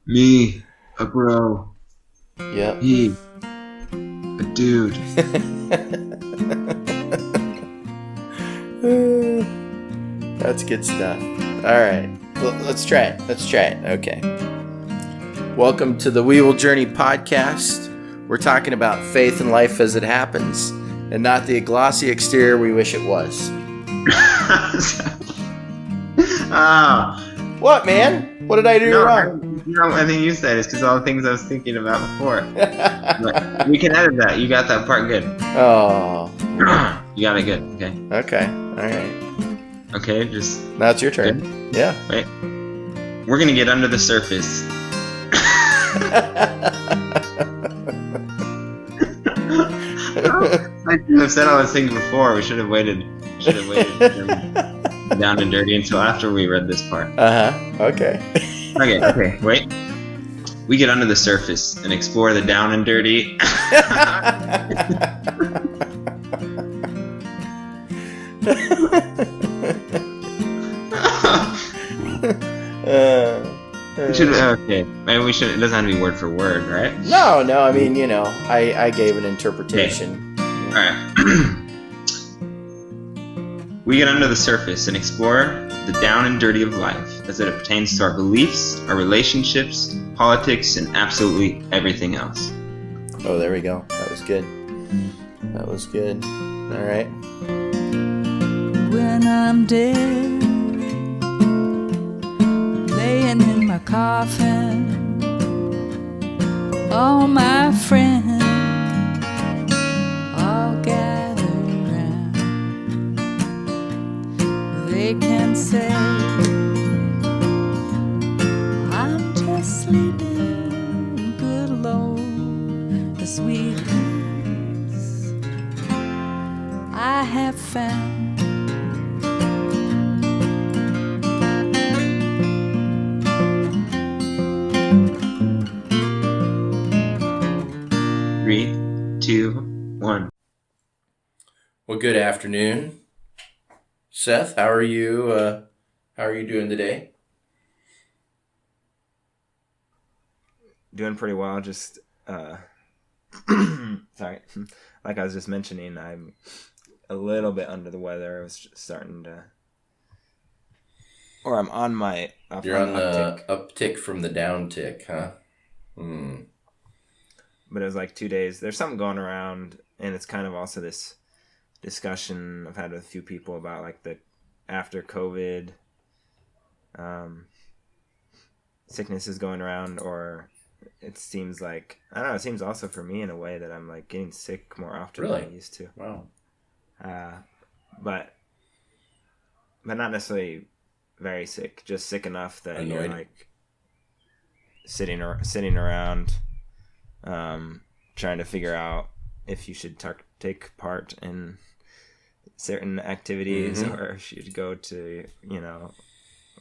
Me, a bro. Yep. He, a dude. That's good stuff. All right. Let's try it. Okay. Welcome to the We Will Journey podcast. We're talking about faith and life as it happens, and not the glossy exterior we wish it was. Oh. What, man? What did I do wrong? I think you said it's because all the things I was thinking about before. But we can edit that. You got that part good. Oh. You got it good. Okay. Okay. All right. Okay, just. Now it's your turn. Good. Yeah. Wait. We're gonna get under the surface. I should have said all those things before. We should have waited. Down and dirty until after we read this part. Okay. Okay. Wait. We get under the surface and explore the down and dirty. Okay. Maybe we should. It doesn't have to be word for word, right? No. I mean, I gave an interpretation. Okay. All right. We get under the surface and explore the down and dirty of life as it pertains to our beliefs, our relationships, politics, and absolutely everything else. Oh, there we go. That was good. All right. When I'm dead, laying in my coffin, all my friends all gather round. They can say I'm just sleeping good alone, the sweet peace I have found. Three, two, one. Well, good afternoon, Seth. How are you? How are you doing today? Doing pretty well. Just sorry, like I was just mentioning, I'm a little bit under the weather. I was just starting to, or I'm on my. You're on the uptick from the downtick, huh? But it was like 2 days. There's something going around, and it's kind of also this discussion I've had with a few people about like the after COVID sickness is going around, or it seems like, I don't know, it seems also for me in a way that I'm like getting sick more often than I used to. Wow. But not necessarily very sick, just sick enough that Annoyed. You're like sitting around trying to figure out if you should take part in certain activities, or if you should go to,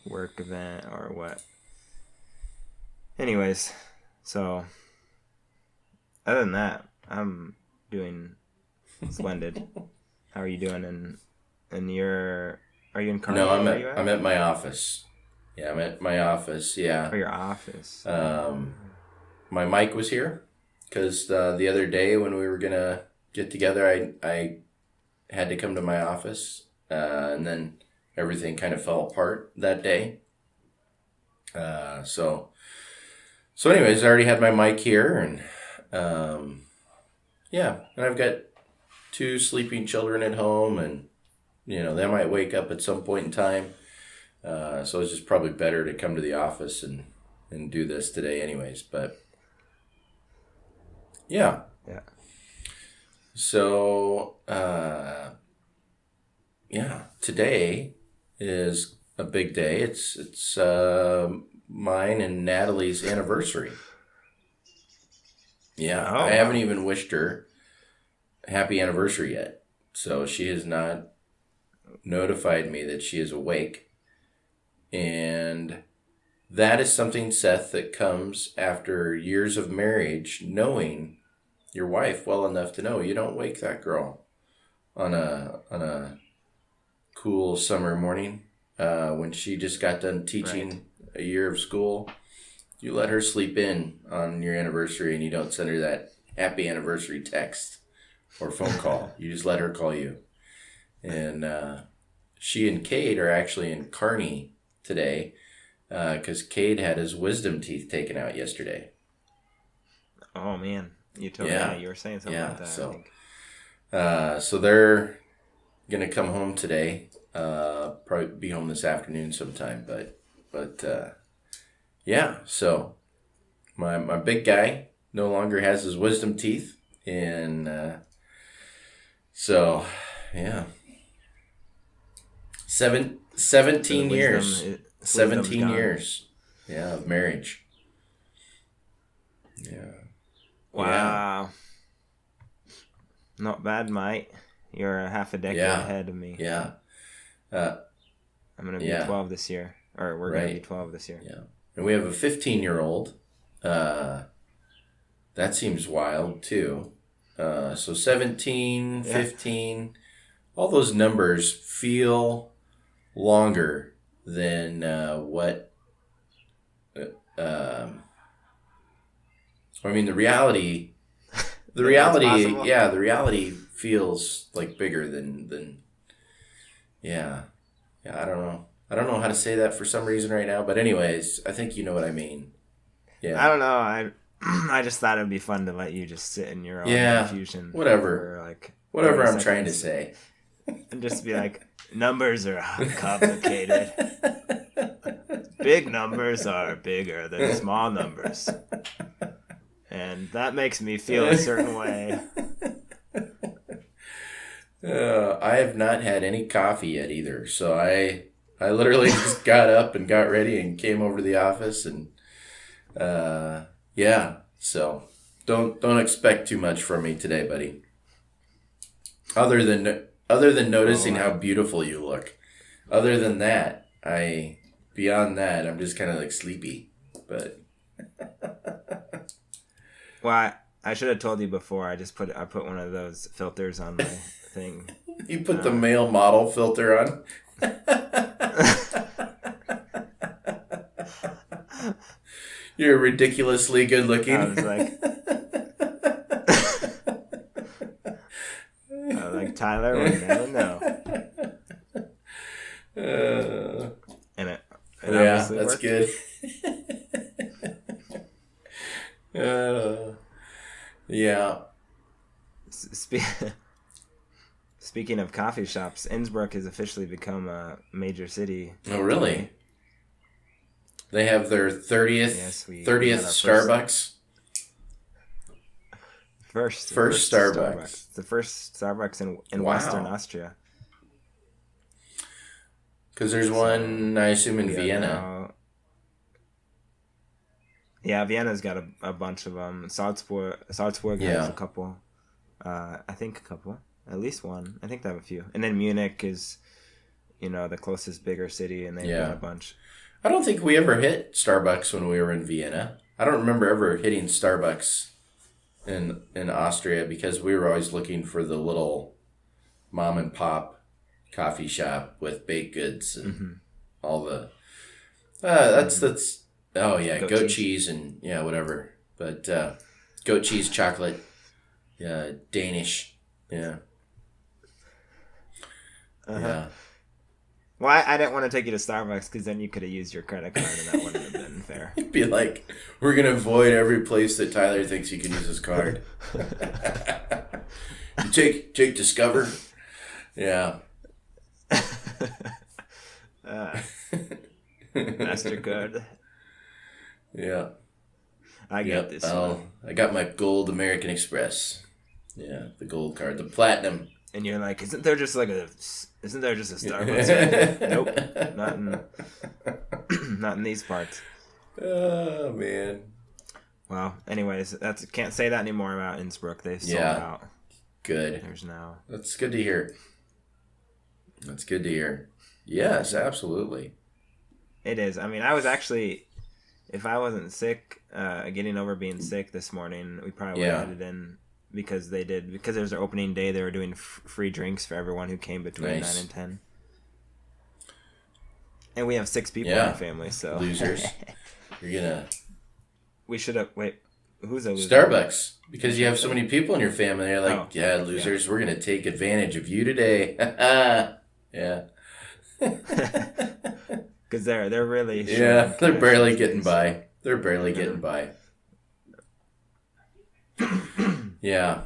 work event or what. Anyways, so other than that, I'm doing splendid. How are you doing? And are you in Carmel? No, I'm at my office. Yeah, I'm at my office. Yeah. Oh, your office. My mic was here because the other day when we were gonna get together, I had to come to my office, and then everything kind of fell apart that day. So anyways, I already had my mic here, and and I've got 2 sleeping children at home, and they might wake up at some point in time. So it's just probably better to come to the office and do this today anyways, but yeah. So, today is a big day. It's mine and Natalie's anniversary. Yeah, Oh, I haven't even wished her happy anniversary yet. So she has not notified me that she is awake. And that is something, Seth, that comes after years of marriage, knowing your wife well enough to know you don't wake that girl on a cool summer morning when she just got done teaching a year of school. You let her sleep in on your anniversary and you don't send her that happy anniversary text or phone call. You just let her call you. And she and Cade are actually in Kearney today because Cade had his wisdom teeth taken out yesterday. Oh, man. You told me you were saying something like that, I think. So they're going to come home today. Probably be home this afternoon sometime. But yeah, so my big guy no longer has his wisdom teeth. And so, yeah. 17 years. 17 years. Yeah, of marriage. Yeah. Wow. Yeah. Not bad, mate. You're a half a decade ahead of me. Yeah. I'm going to be 12 this year. Or we're going to be 12 this year. Yeah. And we have a 15-year-old. That seems wild, too. So 17, 15, all those numbers feel longer than what... I mean, the reality the reality feels like bigger than I don't know how to say that for some reason right now, but anyways, I think you know what I mean. Yeah. I don't know. I just thought it'd be fun to let you just sit in your own confusion. Whatever. For like whatever I'm 30 trying to seconds. say. And just be like, numbers are complicated. Big numbers are bigger than small numbers. And that makes me feel a certain way. I have not had any coffee yet either. So I literally just got up and got ready and came over to the office and so don't expect too much from me today, buddy. Other than noticing how beautiful you look. Other than that, beyond that, I'm just kind of like sleepy. But well, I should have told you before. I put one of those filters on my thing. You put the male model filter on. You're ridiculously good looking. I was like, Tyler would never know. And it obviously that's worked. good. Yeah. Speaking of coffee shops, Innsbruck has officially become a major city. Oh, really? They have their 30th Starbucks. First Starbucks. The first Starbucks in Western Austria. Because there's one, I assume, in Vienna. Vienna's got a bunch of them. Salzburg has a couple. I think a couple. At least one. I think they have a few. And then Munich is, the closest bigger city, and they've got a bunch. I don't think we ever hit Starbucks when we were in Vienna. I don't remember ever hitting Starbucks in Austria because we were always looking for the little mom and pop coffee shop with baked goods and all the goat cheese and whatever. But goat cheese, chocolate, Danish, yeah. Yeah. Well, I didn't want to take you to Starbucks because then you could have used your credit card and that wouldn't have been fair. It'd be like, we're going to avoid every place that Tyler thinks he can use his card. You take Discover? Yeah. MasterCard. Yeah. I get this one. I got my gold American Express. Yeah, the gold card, the platinum. And you're like, isn't there just a Starbucks? Nope, not in these parts. Oh man. Well, anyways, can't say that anymore about Innsbruck. They've sold out. Good. There's now. That's good to hear. Yes, absolutely. It is. I mean, I was actually, if I wasn't sick, getting over being sick this morning, we probably would have headed in. Because it was their opening day, they were doing free drinks for everyone who came between 9 and 10. And we have 6 people in our family, so. Losers. You're we should have. Wait, who's a loser? Starbucks, because you have so many people in your family. They're like, Oh, yeah, losers, we're going to take advantage of you today. Yeah. Because they're really Yeah, they're cash barely these getting days. by. They're barely getting by. Yeah.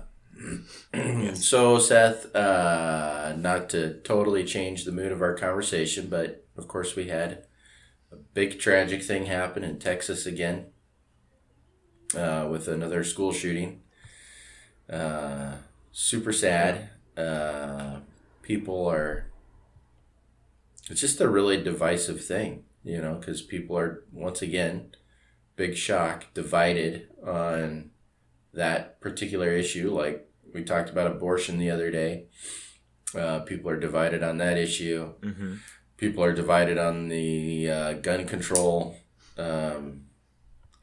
So, Seth, not to totally change the mood of our conversation, but of course we had a big tragic thing happen in Texas again with another school shooting. Super sad. People are... It's just a really divisive thing, you know, because people are, once again, big shock, divided on that particular issue. Like we talked about abortion the other day. People are divided on that issue. Mm-hmm. People are divided on the gun control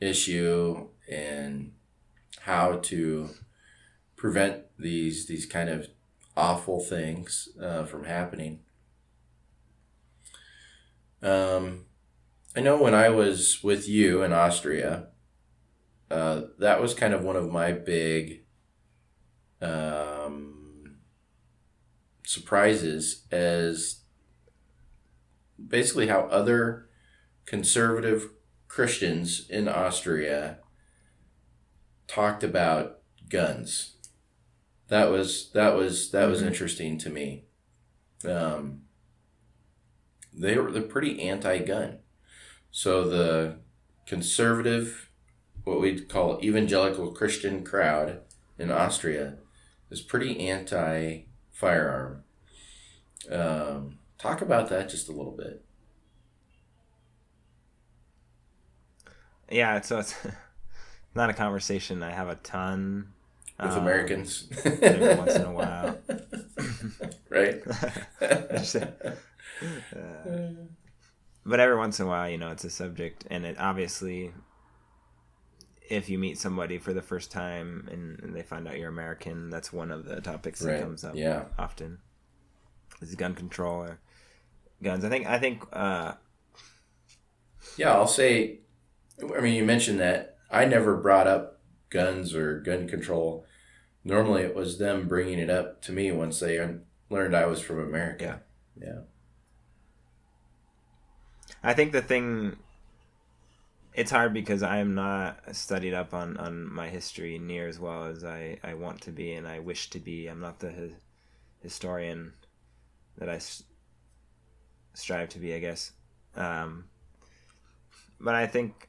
issue and how to prevent these kind of awful things from happening. I know when I was with you in Austria, that was kind of one of my big surprises, as basically how other conservative Christians in Austria talked about guns. That was interesting to me. They're pretty anti-gun. So the conservative, what we'd call evangelical Christian crowd in Austria is pretty anti-firearm. Talk about that just a little bit. Yeah, so it's not a conversation I have a ton With Americans. every once in a while. Right? But every once in a while, you know, it's a subject, and it obviously, if you meet somebody for the first time and they find out you're American, that's one of the topics that comes up often. Is gun control or guns. I think. Yeah, I'll say. I mean, you mentioned that I never brought up guns or gun control. Normally, it was them bringing it up to me once they learned I was from America. Yeah. I think the thing, it's hard because I am not studied up on my history near as well as I want to be and I wish to be. I'm not the historian that I strive to be, I guess. But I think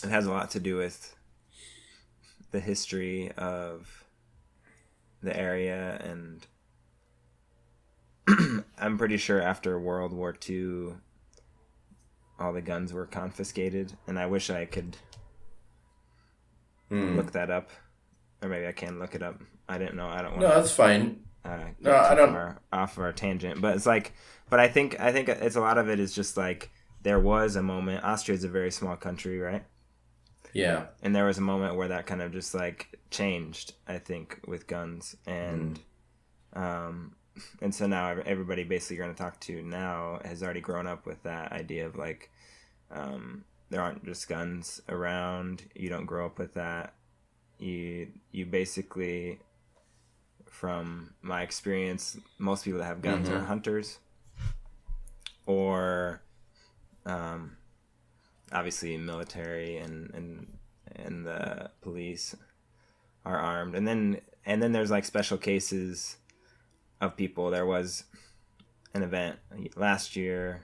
it has a lot to do with the history of the area, and I'm pretty sure after World War II, all the guns were confiscated, and I wish I could look that up, or maybe I can look it up. I didn't know. I don't want. No, that's fine. No, I don't. Far off our tangent, but it's like, but I think it's a lot of it is just like there was a moment. Austria is a very small country, right? Yeah. And there was a moment where that kind of just like changed, I think, with guns, and and so now everybody basically you're going to talk to now has already grown up with that idea of like, there aren't just guns around. You don't grow up with that. You basically, from my experience, most people that have guns are hunters, or obviously military and the police are armed, and then there's like special cases of people. There was an event last year,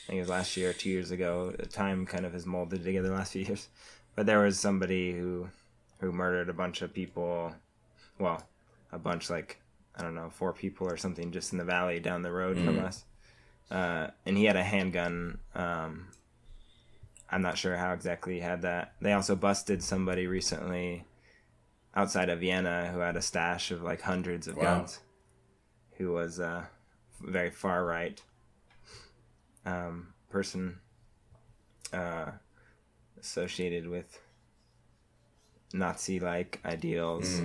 I think it was last year, 2 years ago. Time kind of has molded together the last few years, but there was somebody who murdered a bunch of people. Well, a bunch, like, I don't know, 4 people or something, just in the valley down the road from us. And he had a handgun. I'm not sure how exactly he had that. They also busted somebody recently outside of Vienna who had a stash of like hundreds of guns, who was a very far right person associated with Nazi-like ideals.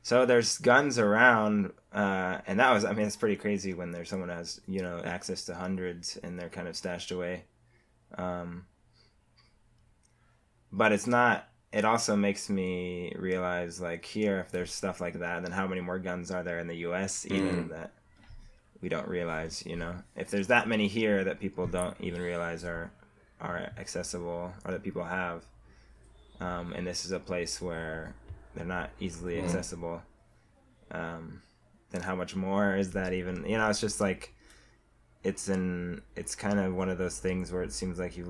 So there's guns around, and that was, I mean, it's pretty crazy when there's someone who has, you know, access to hundreds and they're kind of stashed away. but it's not. It also makes me realize, like, here, if there's stuff like that, then how many more guns are there in the U.S. even that we don't realize? You know, if there's that many here that people don't even realize are accessible or that people have, and this is a place where they're not easily accessible, then how much more is that even? You know, it's just like it's kind of one of those things where it seems like we've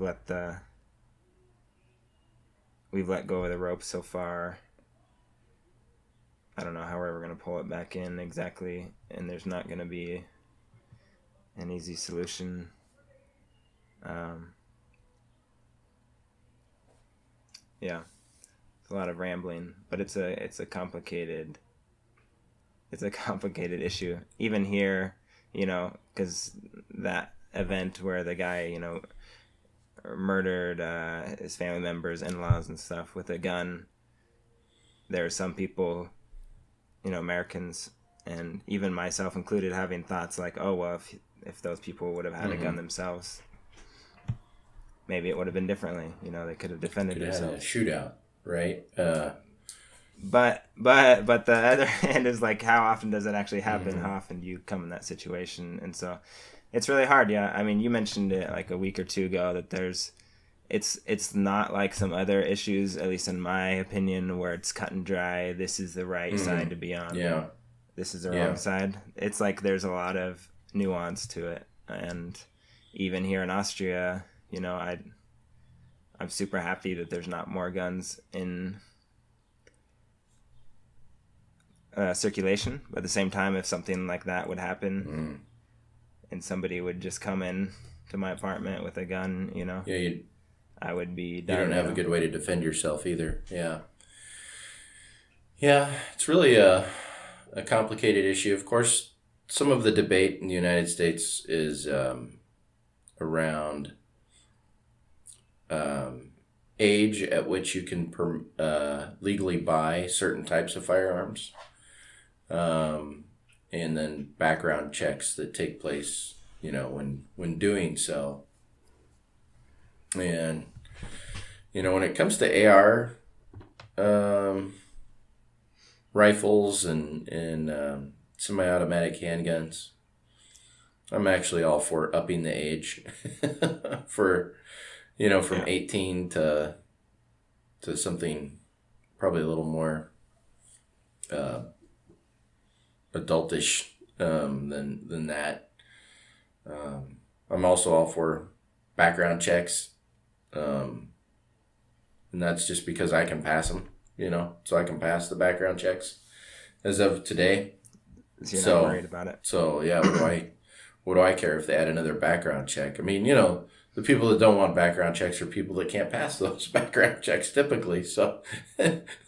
let go of the rope so far. I don't know how we're ever going to pull it back in exactly, and there's not going to be an easy solution. Yeah, it's a lot of rambling, but it's a complicated issue. Even here, you know, because that event where the guy, you know, murdered his family members, in-laws and stuff with a gun, there are some people, you know, Americans and even myself included, having thoughts like, oh well, if those people would have had a gun themselves, maybe it would have been differently. You know, they could have defended themselves. A shootout, right? But the other hand is like, how often does it actually happen? How often do you come in that situation? And so it's really hard. Yeah, I mean, you mentioned it like a week or two ago that it's not like some other issues, at least in my opinion, where it's cut and dry. This is the right side to be on. Yeah. This is the wrong side. It's like there's a lot of nuance to it, and even here in Austria, you know, I'm super happy that there's not more guns in circulation. But at the same time, if something like that would happen, and somebody would just come in to my apartment with a gun, you know, I would be done. You don't have a good way to defend yourself either. Yeah, it's really a complicated issue. Of course, some of the debate in the United States is around age at which you can legally buy certain types of firearms, and then background checks that take place, you know, when doing so. And, you know, when it comes to AR rifles and semi-automatic handguns, I'm actually all for upping the age for, you know, from 18 to something probably a little more adultish than that. I'm also all for background checks, and that's just because I can pass them, you know, so I can pass the background checks as of today. So you're not worried about it. So yeah, what do I care if they add another background check? I mean, you know, the people that don't want background checks are people that can't pass those background checks typically. So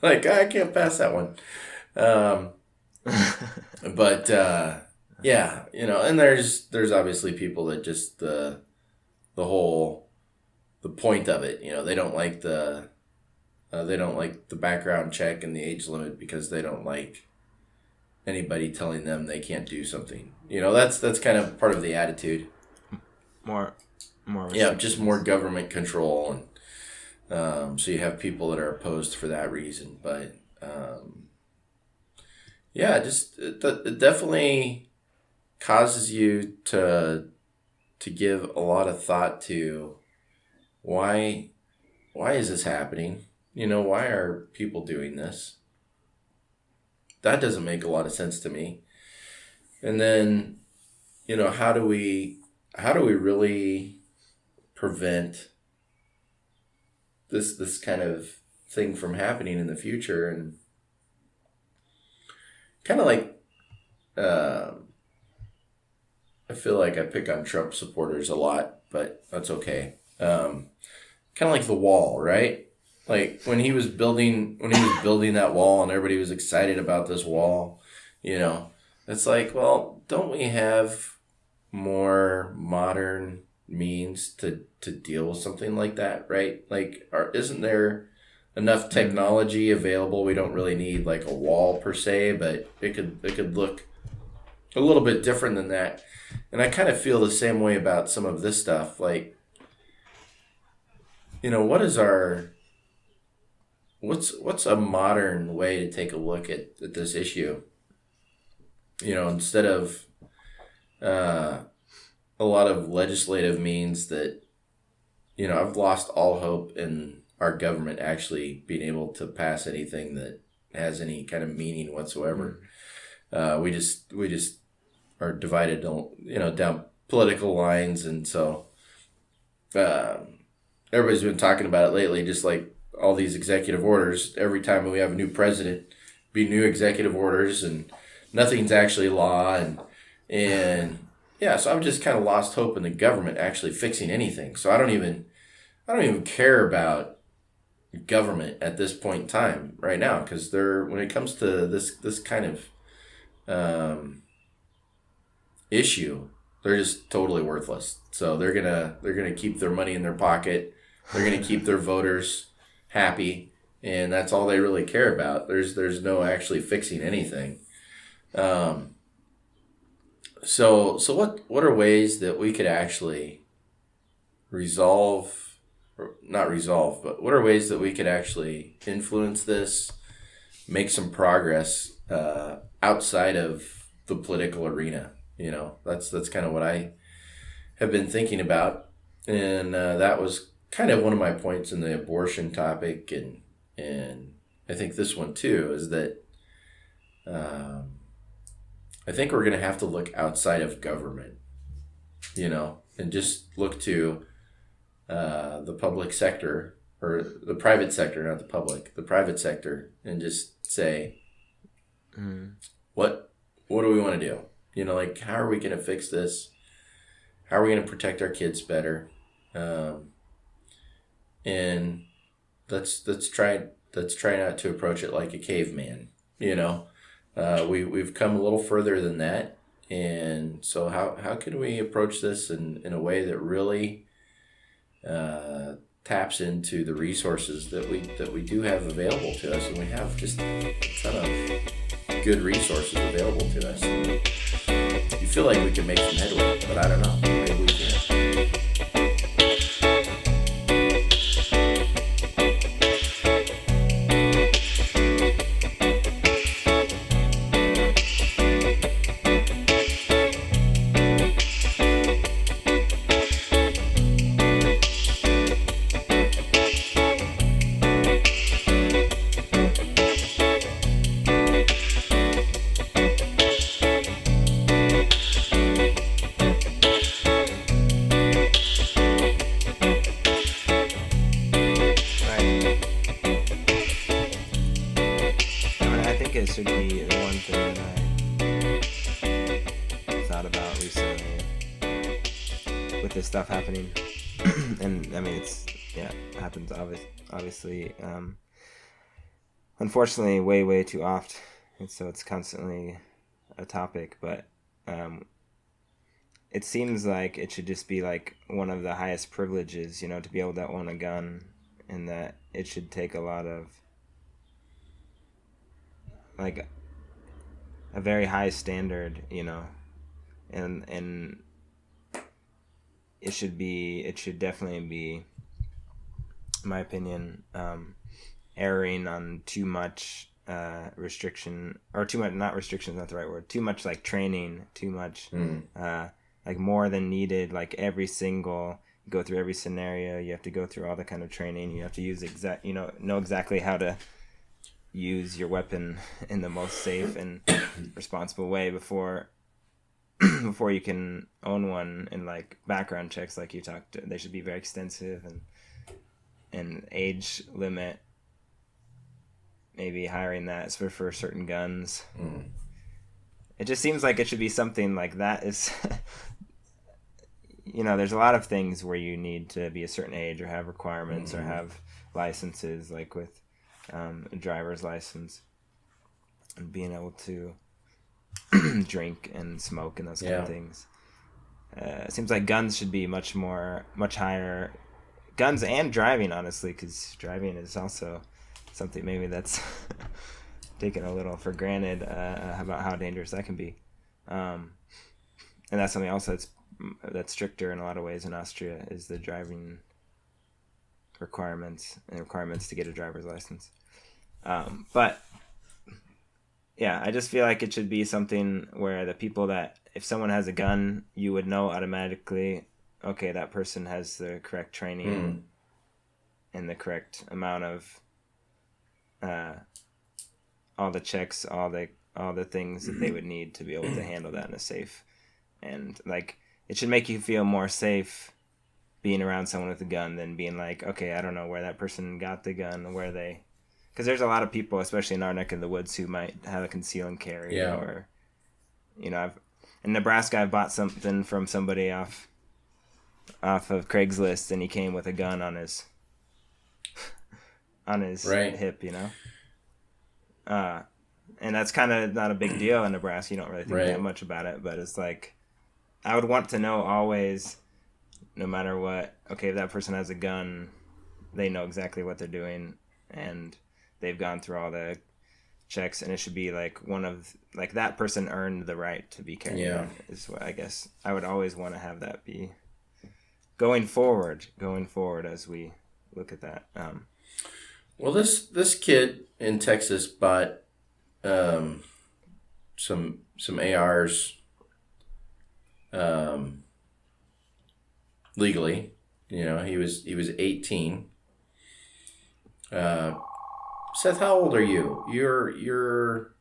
like, I can't pass that one. But yeah, you know, and there's obviously people that just the point of it, you know, they don't like the background check and the age limit because they don't like anybody telling them they can't do something. You know, that's kind of part of the attitude. More. Yeah, just more government control, and so you have people that are opposed for that reason. But yeah, just it definitely causes you to give a lot of thought to why is this happening? You know, why are people doing this? That doesn't make a lot of sense to me. And then, you know, how do we really prevent this kind of thing from happening in the future? And kind of like, I feel like I pick on Trump supporters a lot, but that's okay. Kind of like the wall, right? Like when he was building that wall and everybody was excited about this wall, you know, it's like, well, don't we have more modern means to deal with something like that, right? Like, isn't there enough technology available? We don't really need like a wall per se, but it could look a little bit different than that. And I kind of feel the same way about some of this stuff. Like, you know, what is our what's a modern way to take a look at this issue? Instead of a lot of legislative means that, I've lost all hope in our government actually being able to pass anything that has any kind of meaning whatsoever. We just are divided, down political lines, and so everybody's been talking about it lately. Just like all these executive orders, every time we have a new president, be new executive orders, and nothing's actually law, and yeah. So I've just kind of lost hope in the government actually fixing anything. So I don't even care about government at this point in time right now, because when it comes to this kind of issue, they're just totally worthless. So they're gonna keep their money in their pocket. They're gonna keep their voters happy, and that's all they really care about. There's no actually fixing anything. So what are ways that we could actually resolve, or not resolve, but what are ways that we could actually influence this, make some progress outside of the political arena? That's kind of what I have been thinking about, and that was kind of one of my points in the abortion topic, and I think this one too is that I think we're going to have to look outside of government, and just look to the public sector, or the private sector, not the public, the private sector, and just say, what do we want to do? Like, how are we going to fix this? How are we going to protect our kids better? And let's try not to approach it like a caveman. We've come a little further than that, and so how can we approach this in a way that really taps into the resources that we do have available to us, and we have just a ton of good resources available to us. And you feel like we can make some headway, but I don't know. Maybe we can. It should be the one thing that I thought about recently with this stuff happening. And I mean, it happens obviously, unfortunately way too oft, and so it's constantly a topic. But it seems like it should just be like one of the highest privileges, to be able to own a gun, and that it should take a lot of, like, a very high standard, and it should definitely be, in my opinion, erring on too much restriction, or too much, not restriction is not the right word, too much like training, too much like more than needed, like go through every scenario, you have to go through all the kind of training, you have to use know exactly how to use your weapon in the most safe and responsible way before you can own one. And like background checks, like you talked, they should be very extensive, and age limit, maybe hiring that for certain guns. It just seems like it should be something like that. Is there's a lot of things where you need to be a certain age or have requirements or have licenses, like with a driver's license, and being able to drink and smoke and those kind of things. It seems like guns should be much higher. Guns and driving, honestly, because driving is also something maybe that's taken a little for granted about how dangerous that can be. And that's something also that's stricter in a lot of ways in Austria, is the driving requirements to get a driver's license. But yeah, I just feel like it should be something where the people that, if someone has a gun, you would know automatically, okay, that person has the correct training and the correct amount of all the checks, all the things that they would need to be able to handle that in a safe. And like, it should make you feel more safe being around someone with a gun than being like, okay, I don't know where that person got the gun, because there's a lot of people, especially in our neck of the woods, who might have a conceal and carry. Yeah. Or, in Nebraska, I bought something from somebody off of Craigslist, and he came with a gun on his Right. hip, and that's kind of not a big deal in Nebraska. You don't really think Right. that much about it, but it's like, I would want to know always, no matter what, okay, if that person has a gun, they know exactly what they're doing, and they've gone through all the checks, and it should be like that person earned the right to be carrying Yeah. it, is what I guess I would always want to have that be going forward as we look at that. Well, this kid in Texas bought some ARs legally. He was 18. Seth, how old are you? You're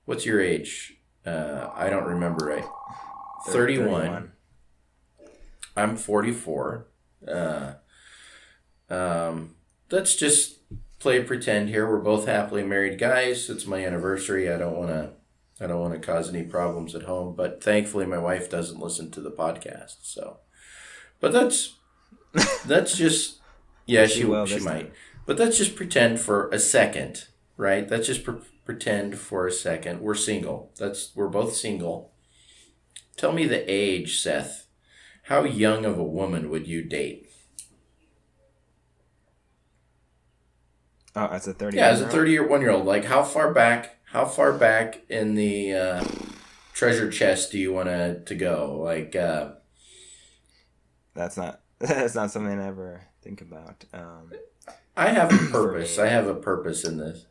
what's your age? I don't remember right. 31. I'm 44. Let's just play pretend here. We're both happily married guys. It's my anniversary. I don't want to cause any problems at home, but thankfully my wife doesn't listen to the podcast. So, but that's just, yeah, she might. But let's just pretend for a second, right? Let's just pretend for a second. We're single. We're both single. Tell me the age, Seth. How young of a woman would you date? Oh, as a 30. Yeah, as a 31-year-old. Like, how far back in the treasure chest do you want to go? Like, that's not something I ever think about. I have a purpose. I have a purpose in this.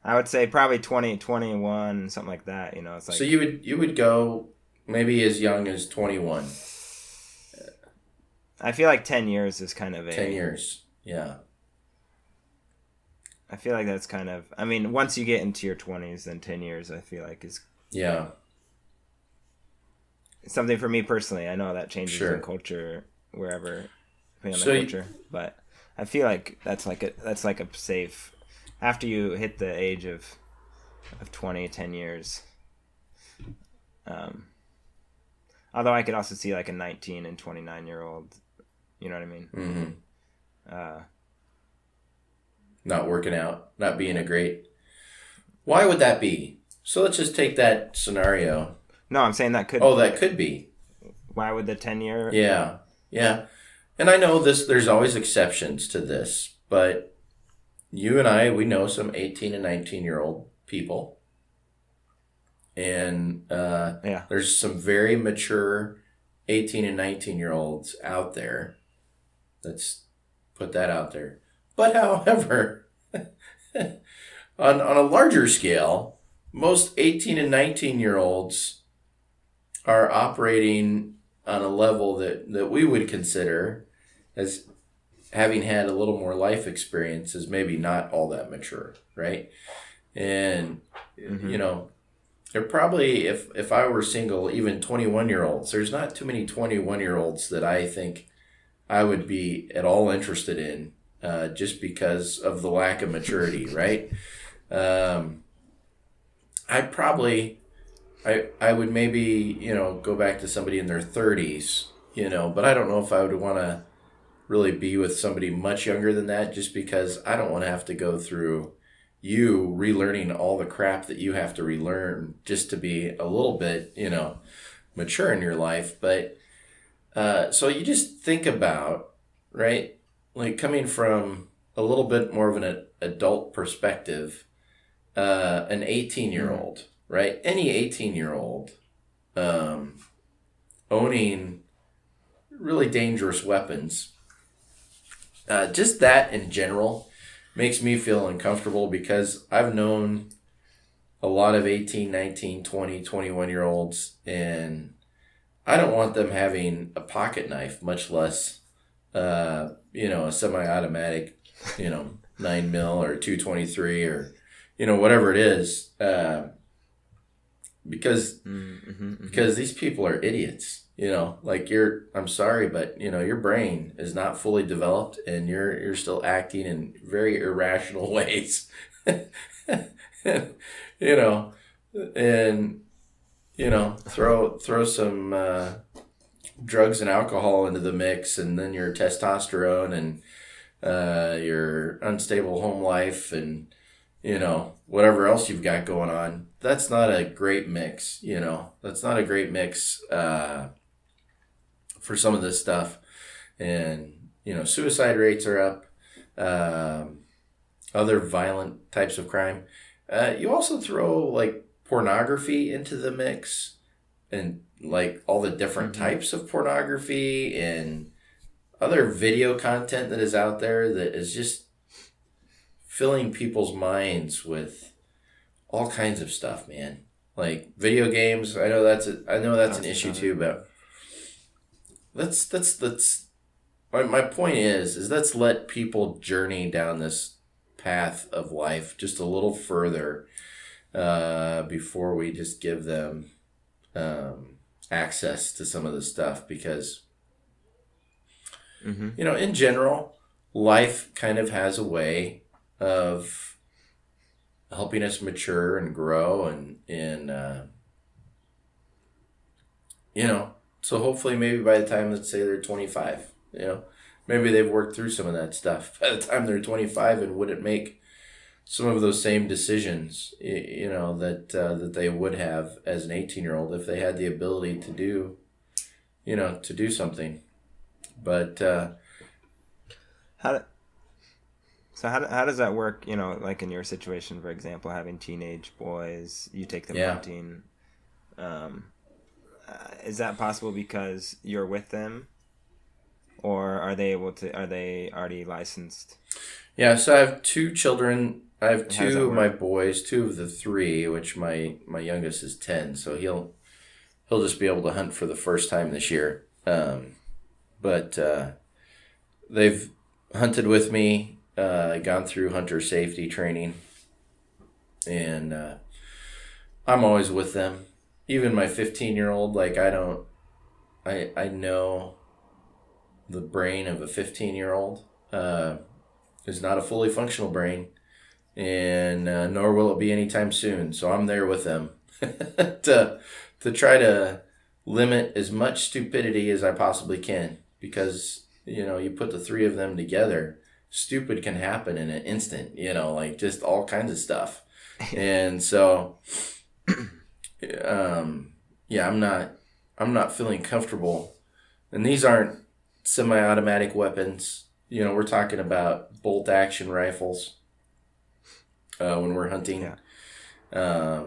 I would say probably 20, 21, something like that. It's like, so you would go maybe as young as 21. I feel like 10 years is kind of 10 years, yeah. I feel like that's kind of, once you get into your 20s, then 10 years I feel like is something for me personally. I know that changes in culture wherever, depending on the culture, but I feel like that's like a safe, after you hit the age of 20, 10 years. Although I could also see like a 19 and 29-year-old, you know what I mean? Mm-hmm. Not working out, not being a great. Why would that be? So let's just take that scenario. No, I'm saying that could. Oh, that could be. Why would the 10-year? Yeah. And I know there's always exceptions to this, but you and I, we know some 18 and 19-year-old people. And there's some very mature 18 and 19-year-olds out there. Let's put that out there. But however, on a larger scale, most 18 and 19-year-olds are operating on a level that we would consider as having had a little more life experience, is maybe not all that mature, right? And, they're probably, if I were single, even 21-year-olds, there's not too many 21-year-olds that I think I would be at all interested in. Just because of the lack of maturity, right? I would maybe, go back to somebody in their 30s, but I don't know if I would want to really be with somebody much younger than that, just because I don't want to have to go through you relearning all the crap that you have to relearn just to be a little bit, mature in your life. But so you just think about, right? Like, coming from a little bit more of an adult perspective, an 18-year-old, right? Any 18-year-old owning really dangerous weapons, just that in general makes me feel uncomfortable because I've known a lot of 18, 19, 20, 21-year-olds, and I don't want them having a pocket knife, much less, a semi-automatic, 9mm or 223 or, whatever it is, because these people are idiots. I'm sorry, but your brain is not fully developed, and you're still acting in very irrational ways. Throw some drugs and alcohol into the mix, and then your testosterone and your unstable home life, and whatever else you've got going on. That's not a great mix. That's not a great mix for some of this stuff. And suicide rates are up. Other violent types of crime. You also throw like pornography into the mix, and like all the different types of pornography and other video content that is out there that is just filling people's minds with all kinds of stuff, man. Like video games. I know that's an issue too, but let's my point is let's let people journey down this path of life just a little further before we just give them access to some of the stuff, because in general, life kind of has a way of helping us mature and grow, and so hopefully maybe by the time, let's say they're 25, maybe they've worked through some of that stuff by the time they're 25 and wouldn't make some of those same decisions, that they would have as an 18-year-old if they had the ability to do something. But how does that work? Like in your situation, for example, having teenage boys, you take them hunting. Is that possible because you're with them, or are they already licensed? Yeah, so I have two children. I have two of my boys, two of the three, which my youngest is 10, so he'll just be able to hunt for the first time this year. But they've hunted with me, gone through hunter safety training, and I'm always with them. Even my 15-year-old, like I know the brain of a 15-year-old is not a fully functional brain, and nor will it be anytime soon. So I'm there with them to try to limit as much stupidity as I possibly can, because you put the three of them together, stupid can happen in an instant. Like just all kinds of stuff, and so I'm not feeling comfortable. And these aren't semi-automatic weapons. We're talking about bolt action rifles when we're hunting. Yeah.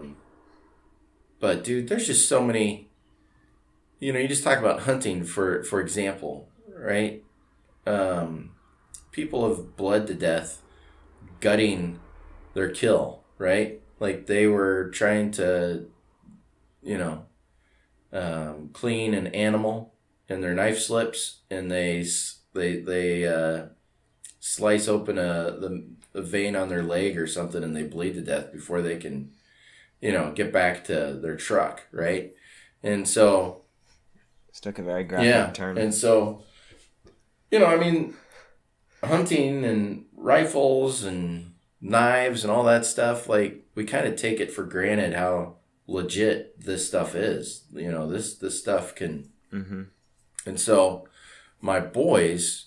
But dude, there's just so many, you just talk about hunting for example, right? People have bled to death gutting their kill, right? Like they were trying to, clean an animal, and their knife slips, and they slice open a vein on their leg or something, and they bleed to death before they can, get back to their truck, right? And so it's took a very graphic turn. And so, hunting and rifles and knives and all that stuff, like we kind of take it for granted how legit this stuff is. This stuff can. And so my boys,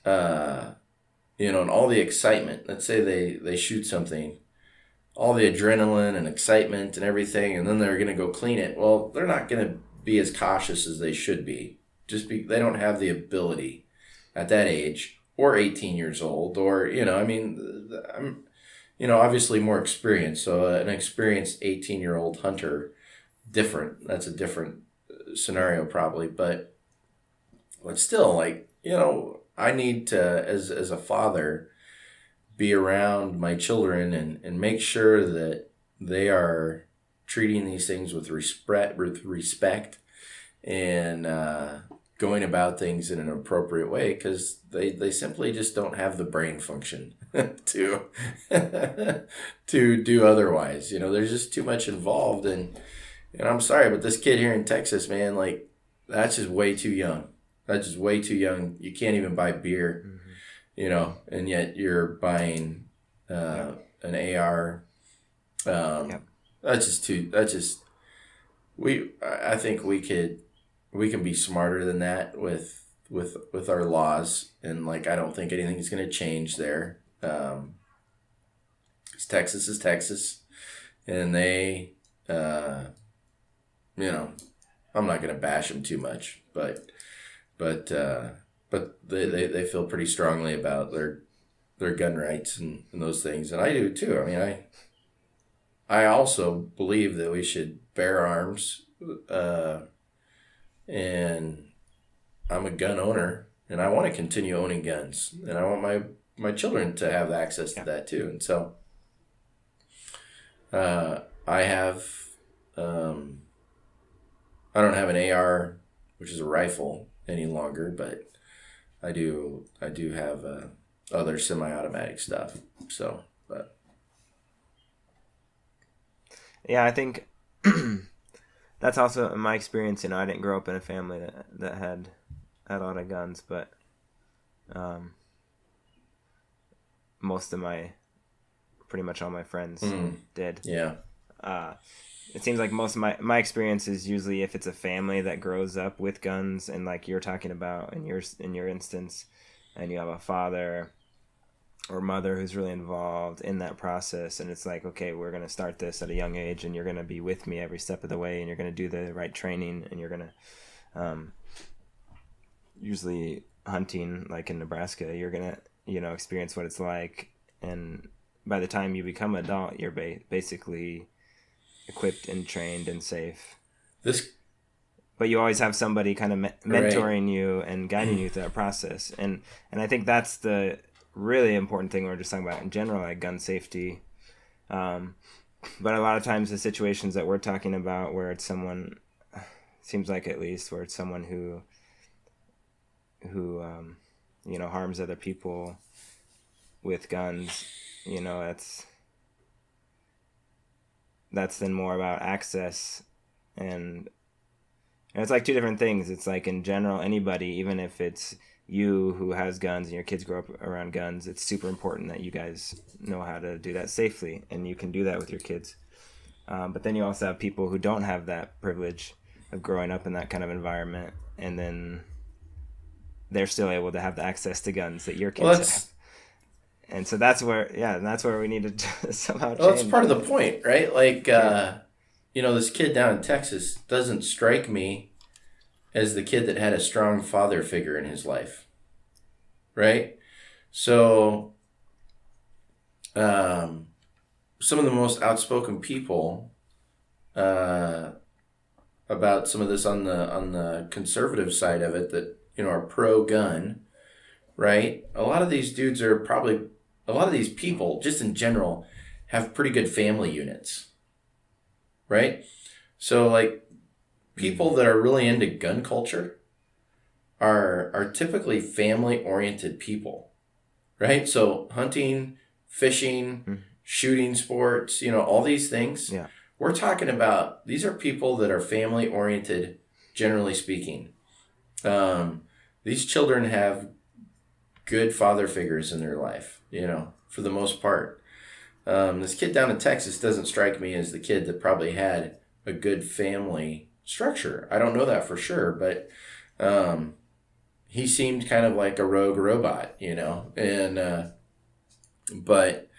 and all the excitement, let's say they shoot something, all the adrenaline and excitement and everything, and then they're going to go clean it. Well, they're not going to be as cautious as they should be. They don't have the ability at that age, or 18 years old, or, I'm, obviously more experienced. So an experienced 18-year-old hunter, that's a different scenario probably, but still, like, I need to, as a father, be around my children and make sure that they are treating these things with respect and going about things in an appropriate way, because they simply just don't have the brain function to to do otherwise. There's just too much involved, and I'm sorry, but this kid here in Texas, man, like, that's just way too young. That's just way too young. You can't even buy beer, and yet you're buying an AR. That's just I think we can be smarter than that with our laws, and like, I don't think anything's going to change there. Texas is Texas, and they, I'm not going to bash them too much, but they feel pretty strongly about their gun rights and those things, and I do too. I mean, I also believe that we should bear arms, and I'm a gun owner, and I want to continue owning guns, and I want my children to have access to that too. And so I have I don't have an AR, which is a rifle, any longer, but I do have other semi-automatic stuff. So, but yeah, I think that's also my experience. I didn't grow up in a family that had a lot of guns, but pretty much all my friends did. Yeah. It seems like most of my experience is usually if it's a family that grows up with guns, and like you're talking about in your instance, and you have a father or mother who's really involved in that process, and it's like, okay, we're going to start this at a young age, and you're going to be with me every step of the way, and you're going to do the right training, and you're going to usually hunting, like in Nebraska, you're going to experience what it's like, and by the time you become an adult, you're basically equipped and trained and safe. But you always have somebody kind of mentoring you and guiding you through that process, and I think that's the really important thing we're just talking about in general, like gun safety. But a lot of times the situations that we're talking about, where it's someone, seems like at least, where it's someone who harms other people with guns, that's then more about access, and it's like two different things. It's like, in general, anybody, even if it's you who has guns and your kids grow up around guns, it's super important that you guys know how to do that safely, and you can do that with your kids. But then you also have people who don't have that privilege of growing up in that kind of environment, and then they're still able to have the access to guns that your kids have. And so that's where we need to somehow change. Well, that's part of the point, right? Like, this kid down in Texas doesn't strike me as the kid that had a strong father figure in his life, right? So, some of the most outspoken people about some of this on the conservative side of it that are pro-gun, right? A lot of these people, just in general, have pretty good family units, right? So, like, people that are really into gun culture are typically family-oriented people, right? So hunting, fishing, shooting sports, all these things. Yeah. We're talking about, these are people that are family-oriented, generally speaking. These children have good father figures in their life, for the most part. This kid down in Texas doesn't strike me as the kid that probably had a good family structure. I don't know that for sure, but he seemed kind of like a rogue robot, and but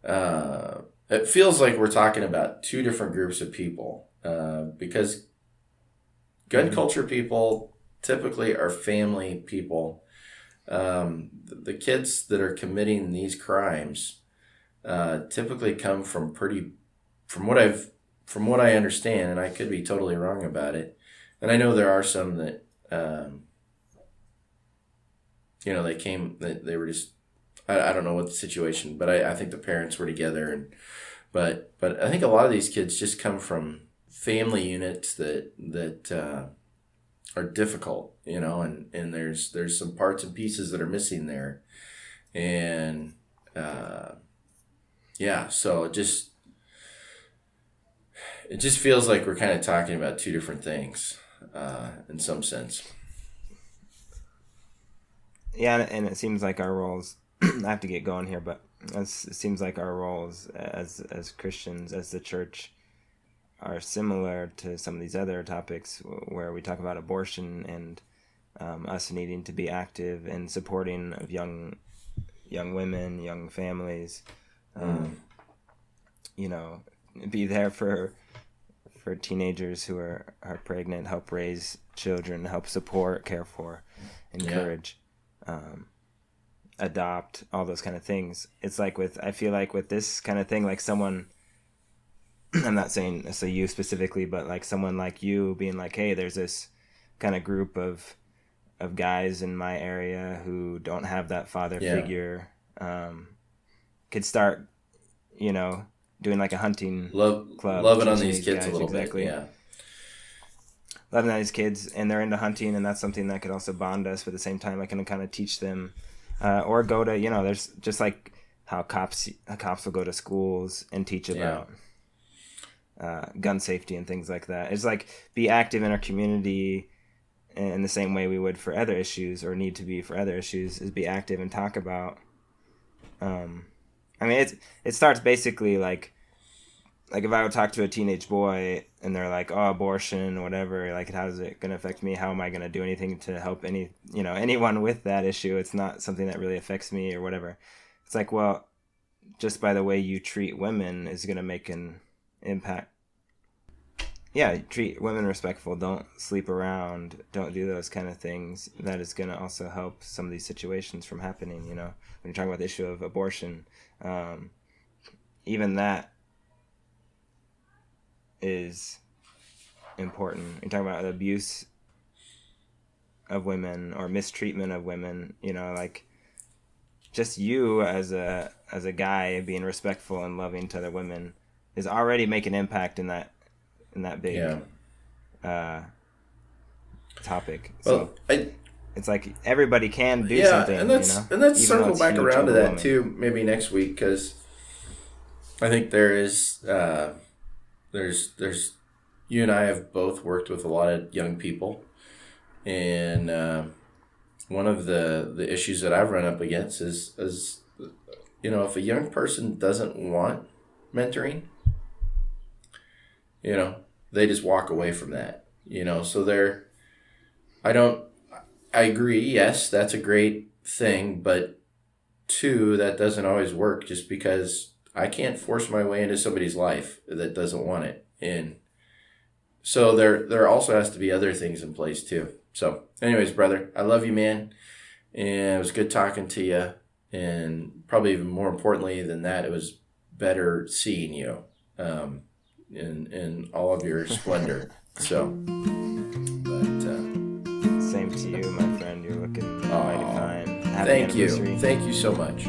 it feels like we're talking about two different groups of people, because gun culture people typically are family people. The kids that are committing these crimes typically come from from what I understand, and I could be totally wrong about it, and I know there are some that they came, they were just, I don't know what the situation, but I think the parents were together, but I think a lot of these kids just come from family units that are difficult, and there's some parts and pieces that are missing there, and so it just feels like we're kind of talking about two different things in some sense. Yeah, and it seems like our roles, I have to get going here, but it seems like our roles as Christians, as the church, are similar to some of these other topics where we talk about abortion and us needing to be active in supporting of young women, young families, be there for teenagers who are pregnant, help raise children, help support, care for, encourage. Adopt, all those kind of things. It's like I feel like with this kind of thing, like someone, I'm not saying so you specifically, but like someone like you being like, hey, there's this kind of group of guys in my area who don't have that father figure, could start, doing like a hunting club. Loving on these kids a little bit. Yeah. Loving on these kids, and they're into hunting, and that's something that could also bond us, but at the same time I can kind of teach them, or go to, there's just like how cops will go to schools and teach about gun safety and things like that. It's like be active in our community in the same way we would for other issues, or need to be for other issues, is be active and talk about. It starts basically like if I would talk to a teenage boy and they're like, oh, abortion or whatever, like, how is it going to affect me? How am I going to do anything to help anyone with that issue? It's not something that really affects me or whatever. It's like, well, just by the way you treat women is going to make an impact. Yeah, treat women respectful. Don't sleep around. Don't do those kind of things. That is going to also help some of these situations from happening, when you're talking about the issue of abortion. Even that is important. You're talking about abuse of women or mistreatment of women, like just you as a guy being respectful and loving to other women is already making an impact in that big topic. So it's like everybody can do something. And let's circle back around to that too, maybe next week, because I think there's you and I have both worked with a lot of young people, and one of the issues that I've run up against is if a young person doesn't want mentoring, they just walk away from that, so I agree, yes, that's a great thing, but two, that doesn't always work, just because I can't force my way into somebody's life that doesn't want it. And so there also has to be other things in place too. So anyways, brother, I love you, man. And it was good talking to you. And probably even more importantly than that, it was better seeing you in all of your splendor. So, but same to you, my friend. You're looking mighty fine. Happy thank anniversary. you. Thank you so much.